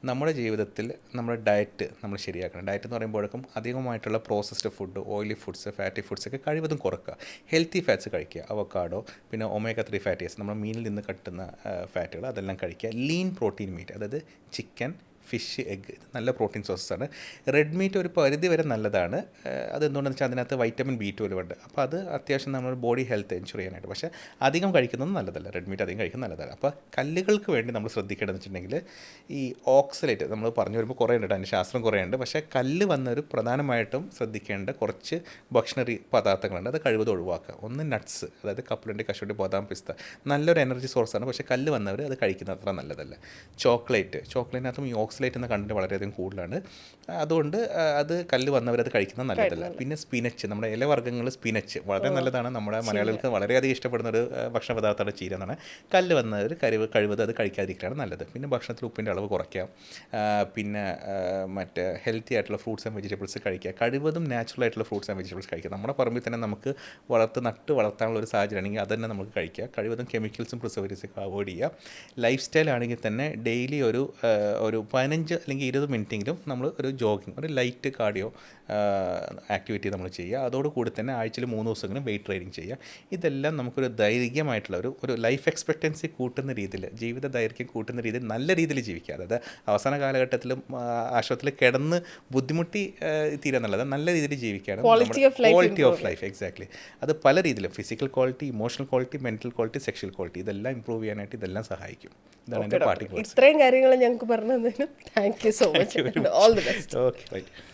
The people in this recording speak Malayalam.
നമ്മുടെ ജീവിതത്തിൽ നമ്മുടെ ഡയറ്റ് നമ്മൾ ശരിയാക്കണം. ഡയറ്റ് എന്ന് പറയുമ്പോഴേക്കും അധികമായിട്ടുള്ള processed food, oily foods, fatty foods ഒക്കെ കഴിവതും കുറക്കുക. ഹെൽത്തി ഫാറ്റ്സ് കഴിക്കുക, അവക്കാഡോ, പിന്നെ ഒമേഗ 3 ഫാറ്റി ആസിഡ്, നമ്മുടെ മീനിൽ നിന്ന് കിട്ടുന്ന ഫാറ്റുകൾ അതെല്ലാം കഴിക്കുക. ലീൻ പ്രോട്ടീൻ മീറ്റ്, അതായത് ചിക്കൻ, ഫിഷ്, എഗ്ഗ്, ഇത് നല്ല പ്രോട്ടീൻ സോഴ്സാണ്. റെഡ് മീറ്റ് ഒരു പരിധി വരെ നല്ലതാണ്. അതെന്തുകൊണ്ടെന്ന് വെച്ചാൽ അതിനകത്ത് വൈറ്റമിൻ B12 ഉണ്ട്. അപ്പോൾ അത് അത്യാവശ്യം നമ്മുടെ ബോഡി ഹെൽത്ത് എൻഷുർ ചെയ്യാനായിട്ട്. പക്ഷേ അധികം കഴിക്കുന്നത് നല്ലതല്ല, റെഡ് മീറ്റ് അധികം കഴിക്കുന്നത് നല്ലതല്ല. അപ്പോൾ കല്ലുകൾക്ക് വേണ്ടി നമ്മൾ ശ്രദ്ധിക്കേണ്ടതെന്ന് വെച്ചിട്ടുണ്ടെങ്കിൽ ഈ ഓക്സലേറ്റ് നമ്മൾ പറഞ്ഞു വരുമ്പോൾ കുറേ ഉണ്ട്, അതിൻ്റെ ശാസ്ത്രം കുറേ ഉണ്ട്. പക്ഷേ കല്ല് വന്നൊരു പ്രധാനമായിട്ടും ശ്രദ്ധിക്കേണ്ട കുറച്ച് ഭക്ഷണ പദാർത്ഥങ്ങളുണ്ട്, അത് കഴിവതും ഒഴിവാക്കുക. ഒന്ന് നട്ട്സ്, അതായത് കപ്പലണ്ടി, കശുവണ്ടി, ബദാം, പിസ്ത, നല്ലൊരു എനർജി സോഴ്സാണ്. പക്ഷേ കല്ല് വന്നവർ അത് കഴിക്കുന്നത് അത്ര നല്ലതല്ല. ചോക്ലേറ്റിനകത്തും ഈ ഓക്സലേറ്റ് എന്ന കണ്ടന്റ് വളരെയധികം കൂടുതലാണ്. അതുകൊണ്ട് അത് കല്ല് വന്നവരത് കഴിക്കുന്നത് നല്ലതല്ല. പിന്നെ സ്പിനച്ച്, നമ്മുടെ ഇലവർഗ്ഗങ്ങൾ, സ്പിനച്ച് വളരെ നല്ലതാണ്. നമ്മുടെ മലയാളികൾക്ക് വളരെയധികം ഇഷ്ടപ്പെടുന്ന ഒരു ഭക്ഷണ പദാർത്ഥമാണ് ചീര എന്നാണ്. കല്ല് വന്നവർ കഴിവത് അത് കഴിക്കാതിരിക്കുകയാണ് നല്ലത്. പിന്നെ ഭക്ഷണത്തിൽ ഉപ്പിൻ്റെ അളവ് കുറയ്ക്കാം. പിന്നെ മറ്റേ ഹെൽത്തി ആയിട്ടുള്ള ഫ്രൂട്ട്സ് ആൻഡ് വെജിറ്റബിൾസ് കഴിക്കുക. കഴിവതും നാച്ചുറൽ ആയിട്ടുള്ള ഫ്രൂട്ട്സ് ആൻഡ് വെജിറ്റബിൾസ് കഴിക്കുക. നമ്മുടെ പറമ്പിൽ തന്നെ നമുക്ക് നട്ട് വളർത്താനുള്ള ഒരു സാഹചര്യം ആണെങ്കിൽ അത് തന്നെ നമുക്ക് കഴിക്കുക. കഴിവതും കെമിക്കൽസും പ്രിസർവേറ്റീവ്സൊക്കെ അവോയ്ഡ് ചെയ്യുക. ലൈഫ് സ്റ്റൈൽ ആണെങ്കിൽ തന്നെ ഡെയിലി ഒരു 15 അല്ലെങ്കിൽ 20 മിനിറ്റെങ്കിലും നമ്മൾ ഒരു ജോഗിങ്, ഒരു ലൈറ്റ് കാർഡിയോ ആക്ടിവിറ്റി നമ്മൾ ചെയ്യുക. അതോടുകൂടി തന്നെ ആഴ്ചയിൽ 3 ദിവസമെങ്കിലും വെയിറ്റ് ട്രെയിനിങ് ചെയ്യുക. ഇതെല്ലാം നമുക്കൊരു ദൈർഘ്യമായിട്ടുള്ള ഒരു ലൈഫ് എക്സ്പെക്റ്റൻസി കൂട്ടുന്ന രീതിയിൽ, ജീവിത ദൈർഘ്യം കൂട്ടുന്ന രീതിയിൽ നല്ല രീതിയിൽ ജീവിക്കുക. അതായത് അവസാന കാലഘട്ടത്തിലും ആശുപത്രിയിൽ കിടന്ന് ബുദ്ധിമുട്ടി തീരാന്നുള്ളത് നല്ല രീതിയിൽ ജീവിക്കുകയാണ് ക്വാളിറ്റി ഓഫ് ലൈഫ്. എക്സാക്ട്ലി. അത് പല രീതിയിലും physical quality, emotional quality, mental quality, sexual quality, ഇതെല്ലാം ഇമ്പ്രൂവ് ചെയ്യാനായിട്ട് ഇതെല്ലാം സഹായിക്കും. ഇതാണ് എൻ്റെ പാർട്ടിക്കുലർ. ഇത്രയും കാര്യങ്ങൾ ഞങ്ങൾക്ക് പറഞ്ഞു തന്നതിന് thank you so much. All the best. Okay, right.